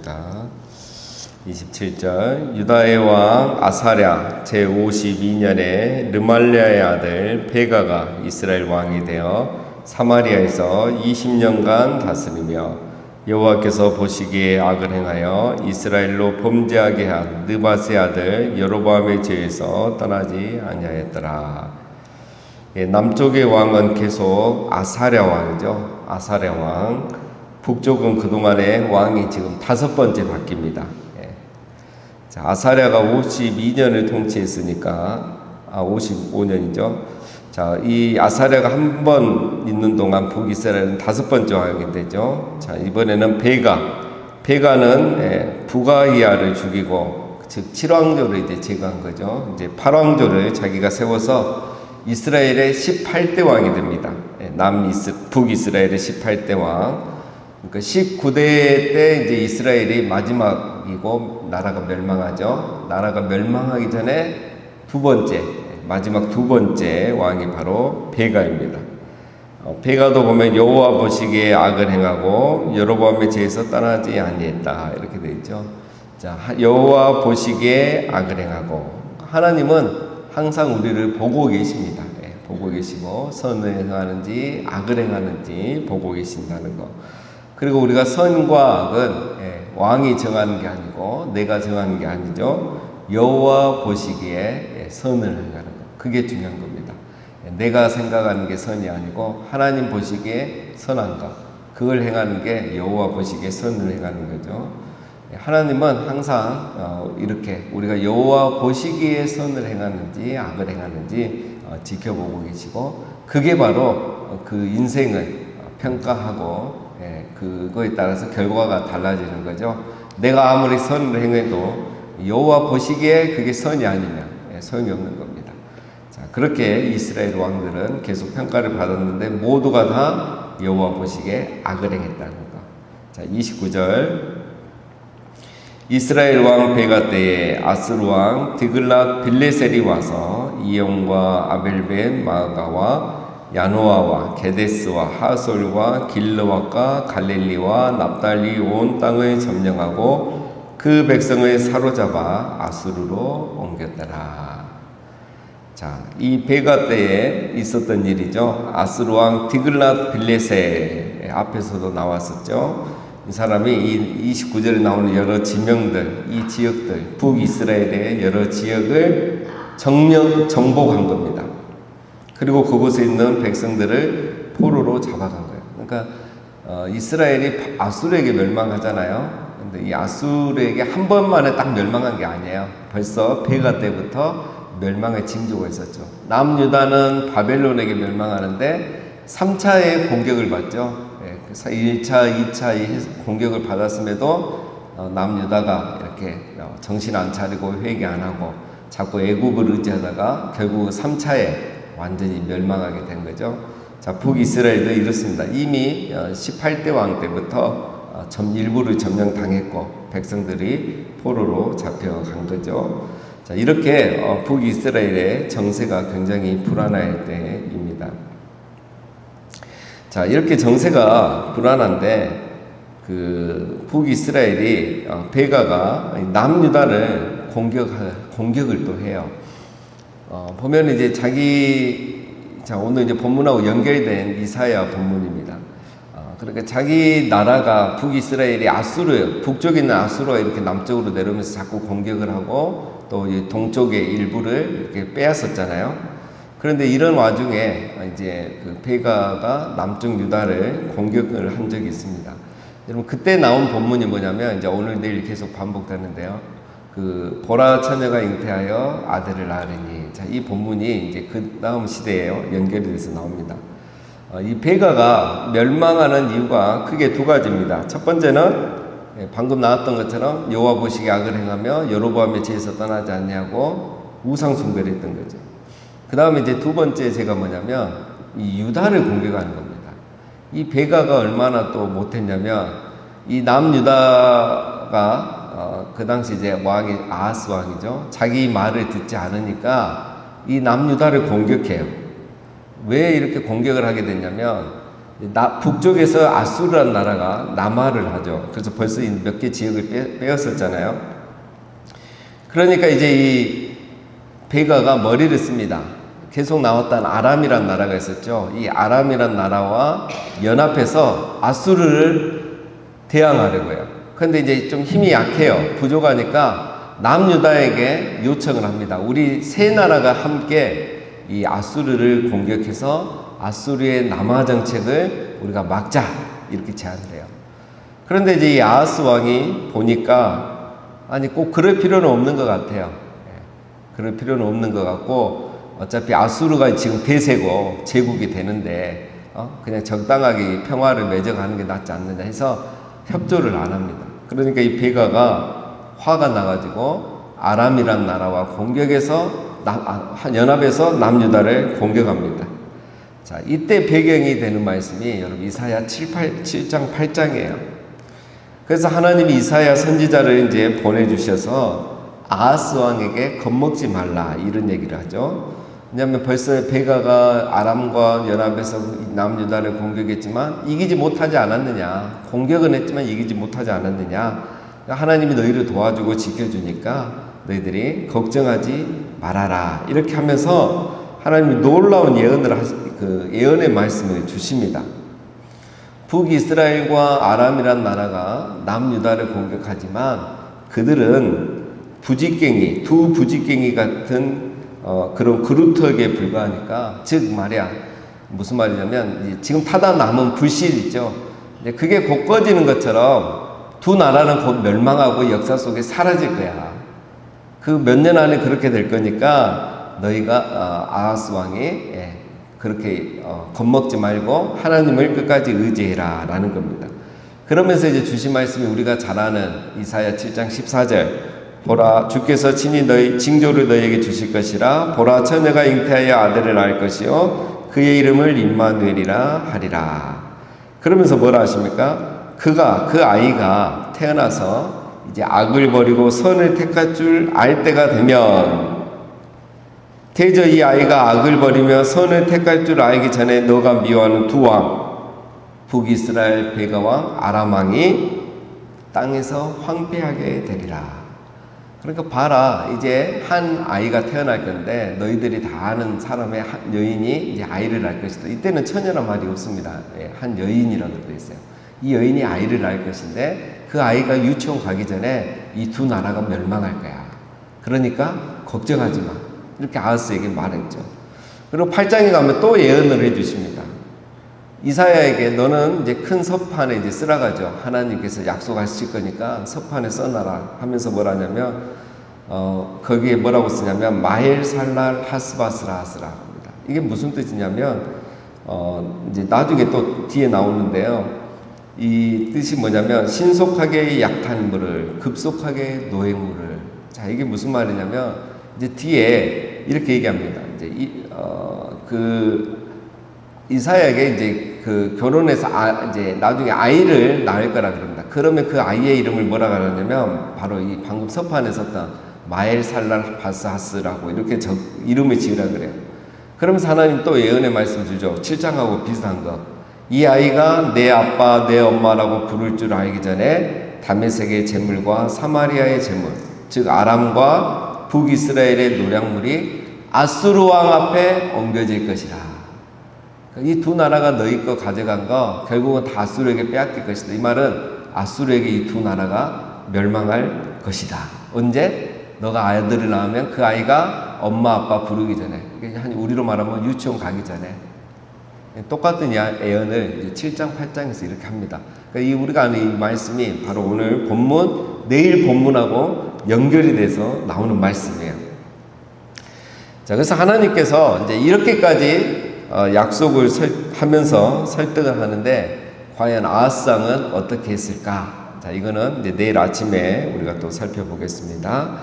읽겠습니다. 27절 유다의 왕 아사랴 제52년에 르말랴의 아들 베가가 이스라엘 왕이 되어 사마리아에서 20년간 다스리며 여호와께서 보시기에 악을 행하여 이스라엘로 범죄하게 한 느밧의 아들 여로보암의 죄에서 떠나지 아니하였더라. 남쪽의 왕은 계속 아사랴 왕이죠. 아사랴 왕. 북쪽은 그동안에 왕이 지금 5번째 바뀝니다. 자, 아사랴가 52년을 통치했으니까 55년이죠. 자, 이 아사랴가 한 번 있는 동안 북이스라엘은 5번째 왕이 되죠. 자, 이번에는 베가는 부가이아를 죽이고 즉 7왕조를 이제 제거한 거죠. 이제 8왕조를 자기가 세워서 이스라엘의 18대 왕이 됩니다. 북이스라엘의 18대 왕. 그러니까 19대 때 이제 이스라엘이 마지막이고 나라가 멸망하죠. 나라가 멸망하기 전에 마지막 두 번째 왕이 바로 베가입니다. 베가도 보면 여호와 보시기에 악을 행하고 여로보암의 죄에서 떠나지 아니했다 이렇게 되어 있죠. 자, 여호와 보시기에 악을 행하고 하나님은 항상 우리를 보고 계십니다. 보고 계시고 선을 행하는지 악을 행하는지 보고 계신다는 거. 그리고 우리가 선과 악은 왕이 정하는 게 아니고 내가 정하는 게 아니죠. 여호와 보시기에 선을 행하는 것. 그게 중요한 겁니다. 내가 생각하는 게 선이 아니고 하나님 보시기에 선한 것. 그걸 행하는 게 여호와 보시기에 선을 행하는 거죠. 하나님은 항상 이렇게 우리가 여호와 보시기에 선을 행하는지 악을 행하는지 지켜보고 계시고 그게 바로 그 인생을 평가하고 그거에 따라서 결과가 달라지는 거죠. 내가 아무리 선을 행해도 여호와 보시기에 그게 선이 아니면 소용이 없는 겁니다. 자, 그렇게 이스라엘 왕들은 계속 평가를 받았는데 모두가 다 여호와 보시기에 악을 행했다는 거. 자, 29절 이스라엘 왕 베가 때에 아스루 왕 디글랏 빌레셀이 와서 이용과 아벨벤 마가와 야노아와 게데스와 하솔과 길르앗과 갈릴리와 납달리 온 땅을 점령하고 그 백성을 사로잡아 아수르로 옮겼더라. 자, 이 베가 때에 있었던 일이죠. 아스루 왕 디글랏 빌레셀 앞에서도 나왔었죠. 이 사람이 이 29절에 나오는 여러 지명들, 이 지역들, 북이스라엘의 여러 지역을 정복한 겁니다. 그리고 그곳에 있는 백성들을 포로로 잡아간 거예요. 그러니까 이스라엘이 아수르에게 멸망하잖아요. 근데 이 아수르에게 한 번만에 딱 멸망한 게 아니에요. 벌써 베가 때부터 멸망의 징조가 있었죠. 남유다는 바벨론에게 멸망하는데 3차의 공격을 받죠. 1차, 2차 공격을 받았음에도 남유다가 이렇게 정신 안 차리고 회개 안 하고 자꾸 애굽을 의지하다가 결국 3차에 완전히 멸망하게 된 거죠. 자, 북이스라엘도 이렇습니다. 이미 18대 왕 때부터 일부를 점령당했고 백성들이 포로로 잡혀간 거죠. 자, 이렇게 북이스라엘의 정세가 굉장히 불안할 때입니다. 자, 이렇게 정세가 불안한데 그 북이스라엘이 베가가 남유다를 공격을 또 해요. 보면 이제 오늘 이제 본문하고 연결된 이사야 본문입니다. 그러니까 자기 나라가 북이스라엘이 북쪽에 있는 아수르가 이렇게 남쪽으로 내려오면서 자꾸 공격을 하고 또 이 동쪽의 일부를 이렇게 빼앗았잖아요. 그런데 이런 와중에 이제 그 베가가 남쪽 유다를 공격을 한 적이 있습니다. 여러분 그때 나온 본문이 뭐냐면 이제 오늘 내일 계속 반복되는데요. 그 보라 처녀가 잉태하여 아들을 낳으리니. 자, 이 본문이 이제 그 다음 시대에 연결이 돼서 나옵니다. 이 베가가 멸망하는 이유가 크게 두 가지입니다. 첫 번째는 방금 나왔던 것처럼 여호와 보시기에 악을 행하며 여로보암의 죄에서 떠나지 않냐고 우상 숭배를 했던 거죠. 그 다음에 이제 두 번째 제가 뭐냐면 이 유다를 공격하는 겁니다. 이 베가가 얼마나 또 못했냐면 이 남유다가 그 당시 이제 왕이 아하스 왕이죠. 자기 말을 듣지 않으니까 이 남유다를 공격해요. 왜 이렇게 공격을 하게 됐냐면 북쪽에서 아수르라는 나라가 남하를 하죠. 그래서 벌써 몇 개 지역을 빼었었잖아요. 그러니까 이제 이 베가가 머리를 씁니다. 계속 나왔던 아람이란 나라가 있었죠. 이 아람이란 나라와 연합해서 아수르를 대항하려고요. 그런데 이제 좀 힘이 약해요. 부족하니까 남유다에게 요청을 합니다. 우리 세 나라가 함께 이 아수르를 공격해서 아수르의 남하 정책을 우리가 막자, 이렇게 제안을 해요. 그런데 이제 이 아하스 왕이 보니까 아니 꼭 그럴 필요는 없는 것 같아요. 그럴 필요는 없는 것 같고 어차피 아수르가 지금 대세고 제국이 되는데 그냥 적당하게 평화를 맺어가는 게 낫지 않느냐 해서 협조를 안 합니다. 그러니까 이 베가가 화가 나가지고 아람이란 나라와 공격해서 연합해서 남유다를 공격합니다. 자, 이때 배경이 되는 말씀이 여러분 이사야 7장 8장이에요. 그래서 하나님이 이사야 선지자를 이제 보내주셔서 아하스 왕에게 겁먹지 말라 이런 얘기를 하죠. 왜냐하면 벌써 베가가 아람과 연합해서 남유다를 공격했지만 이기지 못하지 않았느냐. 공격은 했지만 이기지 못하지 않았느냐. 하나님이 너희를 도와주고 지켜주니까 너희들이 걱정하지 말아라. 이렇게 하면서 하나님이 놀라운 예언의 말씀을 주십니다. 북이스라엘과 아람이란 나라가 남유다를 공격하지만 그들은 두 부직갱이 같은 그런 그루터기에 불과하니까, 즉 말이야 무슨 말이냐면 지금 타다 남은 불실 있죠. 그게 곧 꺼지는 것처럼 두 나라는 곧 멸망하고 역사 속에 사라질 거야. 그 몇 년 안에 그렇게 될 거니까 너희가 아하스 왕이 그렇게 겁먹지 말고 하나님을 끝까지 의지해라 라는 겁니다. 그러면서 이제 주신 말씀이 우리가 잘 아는 이사야 7장 14절, 보라 주께서 친히 징조를 너희에게 주실 것이라. 보라 처녀가 잉태하여 아들을 낳을 것이요 그의 이름을 임마누엘이라 하리라. 그러면서 뭐라 하십니까? 그 아이가 태어나서 이제 악을 버리고 선을 택할 줄 알 때가 되면, 대저 이 아이가 악을 버리며 선을 택할 줄 알기 전에 너가 미워하는 두 왕, 북이스라엘 베가 왕, 아람 왕이 땅에서 황폐하게 되리라. 그러니까 봐라, 이제 한 아이가 태어날 건데 너희들이 다 아는 사람의 한 여인이 이제 아이를 낳을 것이다. 이때는 처녀란 말이 없습니다. 한 여인이라고 되어 있어요. 이 여인이 아이를 낳을 것인데 그 아이가 유치원 가기 전에 이 두 나라가 멸망할 거야. 그러니까 걱정하지 마. 이렇게 아하스에게 말했죠. 그리고 8장에 가면 또 예언을 해주십니다. 이사야에게 너는 이제 큰 서판에 이제 쓰라가죠. 하나님께서 약속하실 거니까 서판에 써놔라 하면서 뭐라냐면 거기에 뭐라고 쓰냐면 마헬살랄 하스바스라 하스라 합니다. 이게 무슨 뜻이냐면 이제 나중에 또 뒤에 나오는데요. 이 뜻이 뭐냐면 신속하게 약탄물을, 급속하게 노획물을. 자, 이게 무슨 말이냐면 이제 뒤에 이렇게 얘기합니다. 이제 이사야에게 이제 결혼해서 이제 나중에 아이를 낳을 거라 그럽니다. 그러면 그 아이의 이름을 뭐라 그러냐면 바로 이 방금 서판에 썼던 마엘살랄 바스하스라고 이렇게 이름을 지으라 그래요. 그러면서 하나님 또 예언의 말씀 주죠. 7장하고 비슷한 거. 이 아이가 내 아빠 내 엄마라고 부를 줄 알기 전에 다메섹의 재물과 사마리아의 재물, 즉 아람과 북이스라엘의 노략물이 아수르 왕 앞에 옮겨질 것이라. 이 두 나라가 너희 거 가져간 거 결국은 다 아수르에게 빼앗길 것이다. 이 말은 아수르에게 이 두 나라가 멸망할 것이다. 언제? 너가 아이들을 낳으면 그 아이가 엄마 아빠 부르기 전에, 우리로 말하면 유치원 가기 전에. 똑같은 예언을 7장 8장에서 이렇게 합니다. 그러니까 우리가 아는 이 말씀이 바로 오늘 본문, 내일 본문하고 연결이 돼서 나오는 말씀이에요. 자, 그래서 하나님께서 이제 이렇게까지 약속을 하면서 설득을 하는데 과연 아하스 왕은 어떻게 했을까? 자, 이거는 이제 내일 아침에 우리가 또 살펴보겠습니다.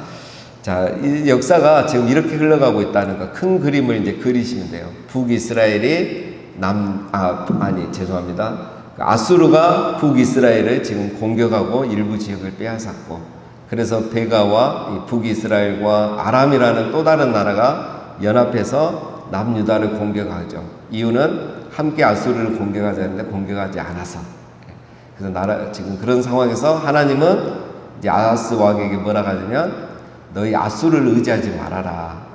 자, 이 역사가 지금 이렇게 흘러가고 있다는 거, 큰 그림을 이제 그리시면 돼요. 북이스라엘이 아수르가 북이스라엘을 지금 공격하고 일부 지역을 빼앗았고, 그래서 베가와 이 북이스라엘과 아람이라는 또 다른 나라가 연합해서 남유다를 공격하죠. 이유는 함께 아수르를 공격하자 했는데 공격하지 않아서. 그래서 지금 그런 상황에서 하나님은 이제 아하스 왕에게 뭐라 하냐면 너희 아수르를 의지하지 말아라.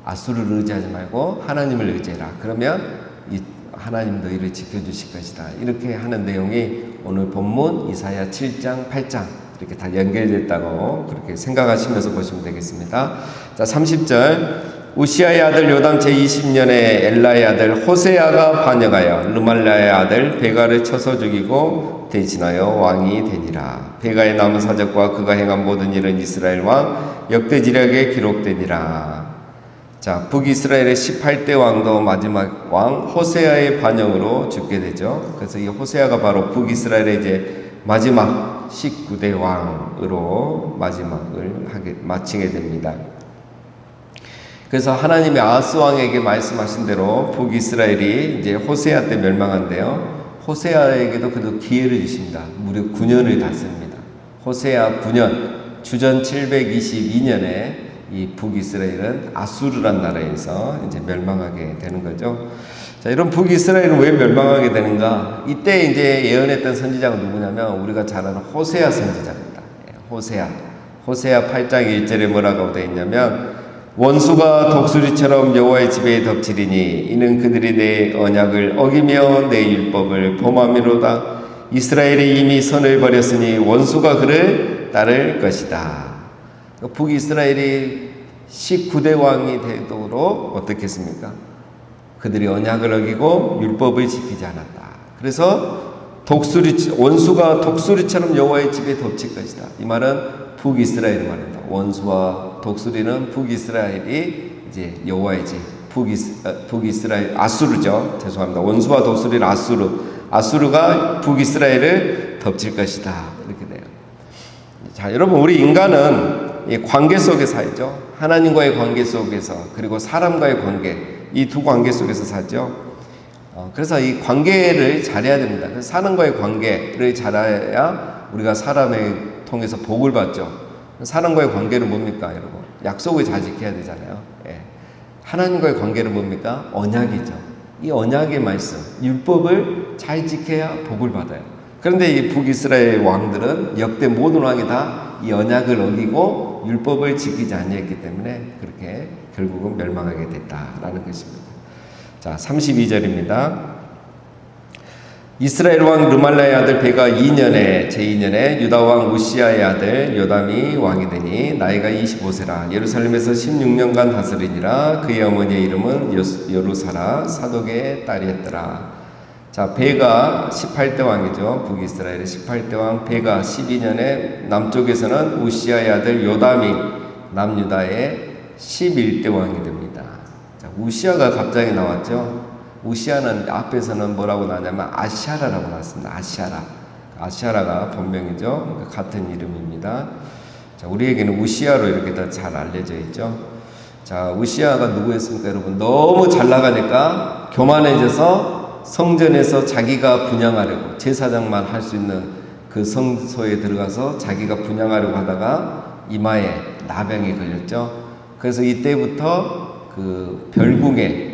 아수르를 의지하지 말고 하나님을 의지해라. 그러면 하나님 너희를 지켜주실 것이다. 이렇게 하는 내용이 오늘 본문 이사야 7장, 8장 이렇게 다 연결됐다고 그렇게 생각하시면서 보시면 되겠습니다. 자, 30절. 우시아의 아들 요담 제20년에 엘라의 아들 호세아가 반역하여 르말라의 아들 베가를 쳐서 죽이고 대신하여 왕이 되니라. 베가의 남은 사적과 그가 행한 모든 일은 이스라엘 왕 역대지략에 기록되니라. 자, 북이스라엘의 18대 왕도 마지막 왕 호세아의 반역으로 죽게 되죠. 그래서 이 호세아가 바로 북이스라엘의 이제 마지막 19대 왕으로 마지막을 마치게 됩니다. 그래서 하나님이 아하스 왕에게 말씀하신 대로 북이스라엘이 이제 호세아 때 멸망한대요. 호세아에게도 그래도 기회를 주십니다. 무려 9년을 다스립니다. 호세아 9년, 주전 722년에 이 북이스라엘은 아수르란 나라에서 이제 멸망하게 되는 거죠. 자, 이런 북이스라엘은 왜 멸망하게 되는가? 이때 이제 예언했던 선지자가 누구냐면 우리가 잘 아는 호세아 선지자입니다. 호세아 8장 1절에 뭐라고 되어 있냐면 원수가 독수리처럼 여호와의 집에 덮치리니 이는 그들이 내 언약을 어기며 내 율법을 범함이로다. 이스라엘이 이미 선을 버렸으니 원수가 그를 따를 것이다. 북이스라엘이 19대 왕이 되도록 어떻게 했습니까? 그들이 언약을 어기고 율법을 지키지 않았다. 그래서 원수가 독수리처럼 여호와의 집에 덮칠 것이다. 이 말은 북이스라엘이 말입니다. 원수와 독수리는 북이스라엘이 이제 여호와의 집, 북이스라엘 아수르죠. 죄송합니다. 원수와 독수리는 아수르가 북이스라엘을 덮칠 것이다. 이렇게 돼요. 자, 여러분 우리 인간은 이 관계 속에 살죠. 하나님과의 관계 속에서 그리고 사람과의 관계 이 두 관계 속에서 살죠. 그래서 이 관계를 잘해야 됩니다. 그래서 사람과의 관계를 잘해야 우리가 사람을 통해서 복을 받죠. 사람과의 관계는 뭡니까, 여러분? 약속을 잘 지켜야 되잖아요. 예. 하나님과의 관계는 뭡니까? 언약이죠. 이 언약의 말씀, 율법을 잘 지켜야 복을 받아요. 그런데 이 북이스라엘 왕들은 역대 모든 왕이 다 이 언약을 어기고 율법을 지키지 아니했기 때문에 그렇게 결국은 멸망하게 됐다라는 것입니다. 자, 32절입니다. 이스라엘 왕 르말라의 아들 베가 제2년에 유다 왕 우시아의 아들 요담이 왕이 되니 나이가 25세라. 예루살렘에서 16년간 다스리니라. 그의 어머니의 이름은 여루사라 사독의 딸이었더라. 자, 베가 18대 왕이죠. 북이스라엘의 18대 왕 베가 12년에 남쪽에서는 우시아의 아들 요담이 남유다의 11대 왕이 됩니다. 자, 우시아가 갑자기 나왔죠. 우시아는 앞에서는 뭐라고 나냐면 아시아라라고 나왔습니다. 아시아라가 본명이죠. 그러니까 같은 이름입니다. 자, 우리에게는 우시아로 이렇게 더 잘 알려져 있죠. 자, 우시아가 누구였습니까, 여러분? 너무 잘 나가니까 교만해져서 성전에서 자기가 분향하려고 제사장만 할 수 있는 그 성소에 들어가서 자기가 분향하려고 하다가 이마에 나병이 걸렸죠. 그래서 이때부터 그 별궁에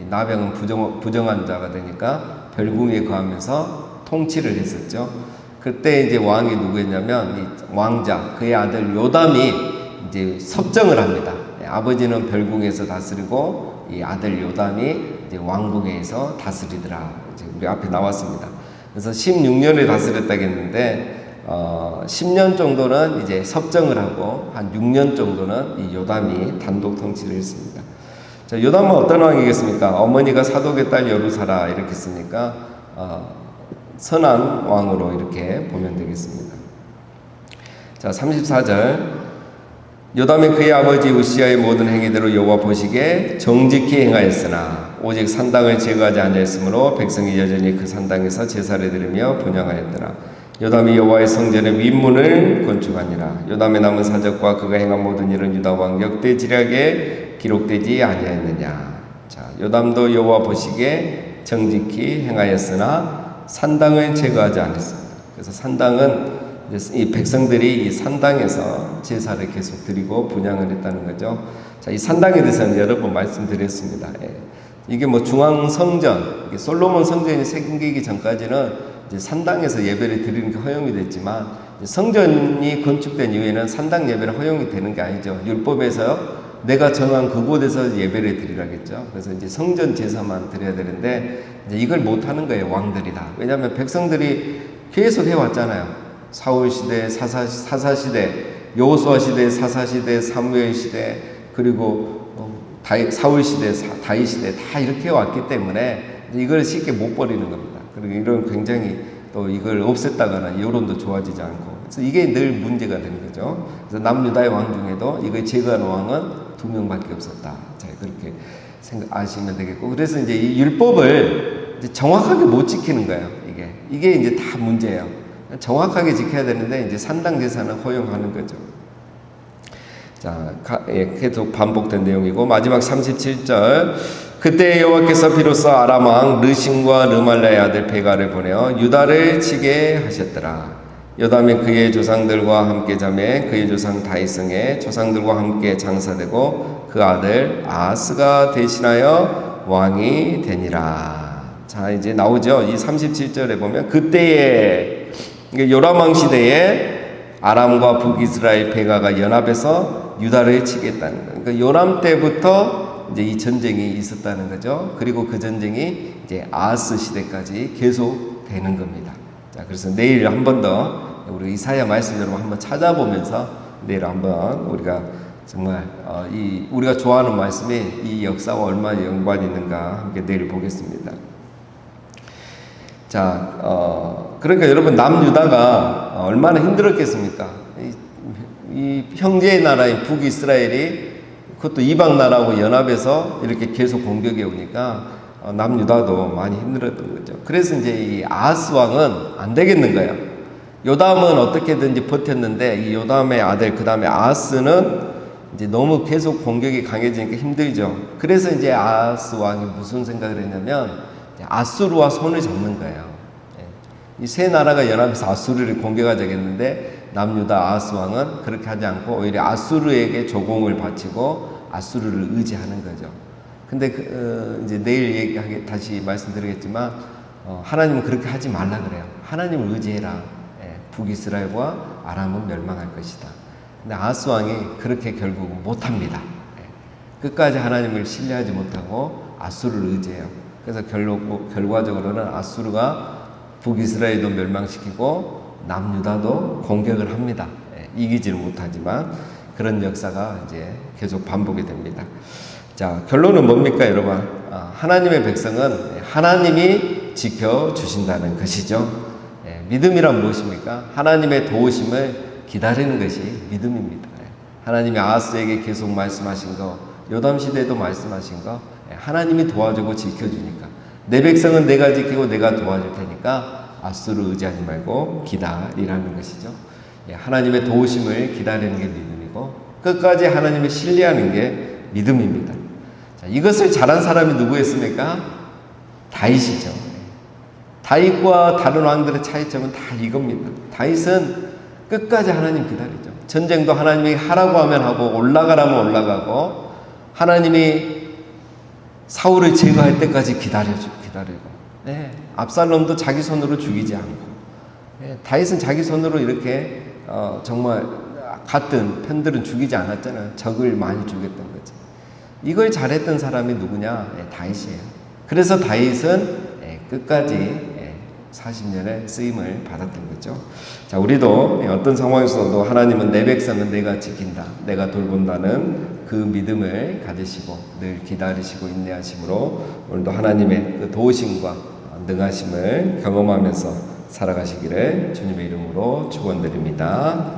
나병은 부정한 자가 되니까 별궁에 거하면서 통치를 했었죠. 그때 이제 왕이 누구였냐면 이 왕자 그의 아들 요담이 이제 섭정을 합니다. 아버지는 별궁에서 다스리고 이 아들 요담이 이제 왕궁에서 다스리더라. 이제 우리 앞에 나왔습니다. 그래서 16년을 다스렸다고 했는데 10년 정도는 이제 섭정을 하고 한 6년 정도는 이 요담이 단독 통치를 했습니다. 자, 요담은 어떤 왕이겠습니까? 어머니가 사독의 딸 여루사라 이렇게 쓰니까 선한 왕으로 이렇게 보면 되겠습니다. 자, 34절. 요담이 그의 아버지 우시아의 모든 행위대로 여호와 보시기에 정직히 행하였으나 오직 산당을 제거하지 아니하였으므로 백성이 여전히 그 산당에서 제사를 드리며 분향하였더라. 요담이 여호와의 성전의 윗문을 건축하니라. 요담의 남은 사적과 그가 행한 모든 일은 유다 왕 역대 지략에 기록되지 아니하였느냐. 자, 요담도 여호와 보시기에 정직히 행하였으나 산당을 제거하지 않았습니다. 그래서 산당은 이제 이 백성들이 이 산당에서 제사를 계속 드리고 분향을 했다는 거죠. 자, 이 산당에 대해서는 여러 번 말씀드렸습니다. 예. 이게 뭐 중앙 성전, 솔로몬 성전이 생기기 전까지는 이제 산당에서 예배를 드리는 게 허용이 됐지만 성전이 건축된 이후에는 산당 예배는 허용이 되는 게 아니죠. 율법에서 내가 정한 그곳에서 예배를 드리라겠죠. 그래서 이제 성전 제사만 드려야 되는데 이제 이걸 못 하는 거예요, 왕들이 다. 왜냐하면 백성들이 계속 해왔잖아요. 사울 시대, 사사 시대, 여호수아 시대, 사사 시대, 사무엘 시대, 그리고 사울 시대, 다윗 시대 다 이렇게 왔기 때문에 이걸 쉽게 못 버리는 겁니다. 그리고 이런 굉장히 또 이걸 없앴다거나 여론도 좋아지지 않고, 그래서 이게 늘 문제가 되는 거죠. 그래서 남유다의 왕 중에도 이걸 제거한 왕은 2명밖에 없었다. 자, 그렇게 아시면 되겠고, 그래서 이제 이 율법을 이제 정확하게 못 지키는 거예요. 이게 이제 다 문제예요. 정확하게 지켜야 되는데 이제 산당 제사는 허용하는 거죠. 자, 계속 반복된 내용이고 마지막 37절. 그때 여호와께서 비로소 아람 왕 르신과 르말라의 아들 베가를 보내어 유다를 치게 하셨더라. 요담이 그의 조상들과 함께 자매 그의 조상 다윗성의 조상들과 함께 장사되고 그 아들 아하스가 대신하여 왕이 되니라. 자, 이제 나오죠. 이 37절에 보면 그때에 요람 왕 시대에 아람과 북이스라엘 베가가 연합해서 유다를 치겠다는 거예요. 그러니까 요람 때부터 이제 이 전쟁이 있었다는 거죠. 그리고 그 전쟁이 이제 아하스 시대까지 계속 되는 겁니다. 자, 그래서 내일 한 번 더 우리 이사야 말씀 여러분 한번 찾아보면서 내일 한번 우리가 정말 우리가 좋아하는 말씀이 이 역사와 얼마나 연관이 있는가 함께 내일 보겠습니다. 자, 그러니까 여러분 남유다가 얼마나 힘들었겠습니까? 이 형제의 나라인 북이스라엘이 그것도 이방 나라하고 연합해서 이렇게 계속 공격해 오니까 남유다도 많이 힘들었던 거죠. 그래서 이제 이 아하스 왕은 안 되겠는 거예요. 요담은 어떻게든지 버텼는데 이 요담의 아들 그 다음에 아하스는 이제 너무 계속 공격이 강해지니까 힘들죠. 그래서 이제 아하스 왕이 무슨 생각을 했냐면 아수르와 손을 잡는 거예요. 이 세 나라가 연합해서 아수르를 공격하자겠는데 남유다 아하스 왕은 그렇게 하지 않고 오히려 아수르에게 조공을 바치고 아수르를 의지하는 거죠. 근데 이제 내일 다시 말씀드리겠지만 하나님은 그렇게 하지 말라 그래요. 하나님을 의지해라. 북이스라엘과 아람은 멸망할 것이다. 근데 아하스 왕이 그렇게 결국 못합니다. 끝까지 하나님을 신뢰하지 못하고 아수르를 의지해요. 그래서 결과적으로는 아수르가 북이스라엘도 멸망시키고 남유다도 공격을 합니다. 이기지는 못하지만 그런 역사가 이제 계속 반복이 됩니다. 자, 결론은 뭡니까, 여러분? 하나님의 백성은 하나님이 지켜주신다는 것이죠. 믿음이란 무엇입니까? 하나님의 도우심을 기다리는 것이 믿음입니다. 하나님이 아하스에게 계속 말씀하신 거, 요담 시대에도 말씀하신 거, 하나님이 도와주고 지켜주니까 내 백성은 내가 지키고 내가 도와줄 테니까 아수르 의지하지 말고 기다리라는 것이죠. 하나님의 도우심을 기다리는 게 믿음이고 끝까지 하나님을 신뢰하는 게 믿음입니다. 자, 이것을 잘한 사람이 누구였습니까? 다윗이죠. 다윗과 다른 왕들의 차이점은 다 이겁니다. 다윗은 끝까지 하나님 기다리죠. 전쟁도 하나님이 하라고 하면 하고 올라가라면 올라가고 하나님이 사울을 제거할 때까지 기다리고 압살롬도 자기 손으로 죽이지 않고 다윗은 자기 손으로 이렇게 정말 같은 편들은 죽이지 않았잖아요. 적을 많이 죽였던 거지. 이걸 잘했던 사람이 누구냐? 다윗이에요. 그래서 다윗은 끝까지 40년의 쓰임을 받았던 거죠. 자, 우리도 어떤 상황에서도 하나님은 내 백성은 내가 지킨다, 내가 돌본다는 그 믿음을 가지시고 늘 기다리시고 인내하심으로 오늘도 하나님의 그 도우심과 능하심을 경험하면서 살아가시기를 주님의 이름으로 축원드립니다.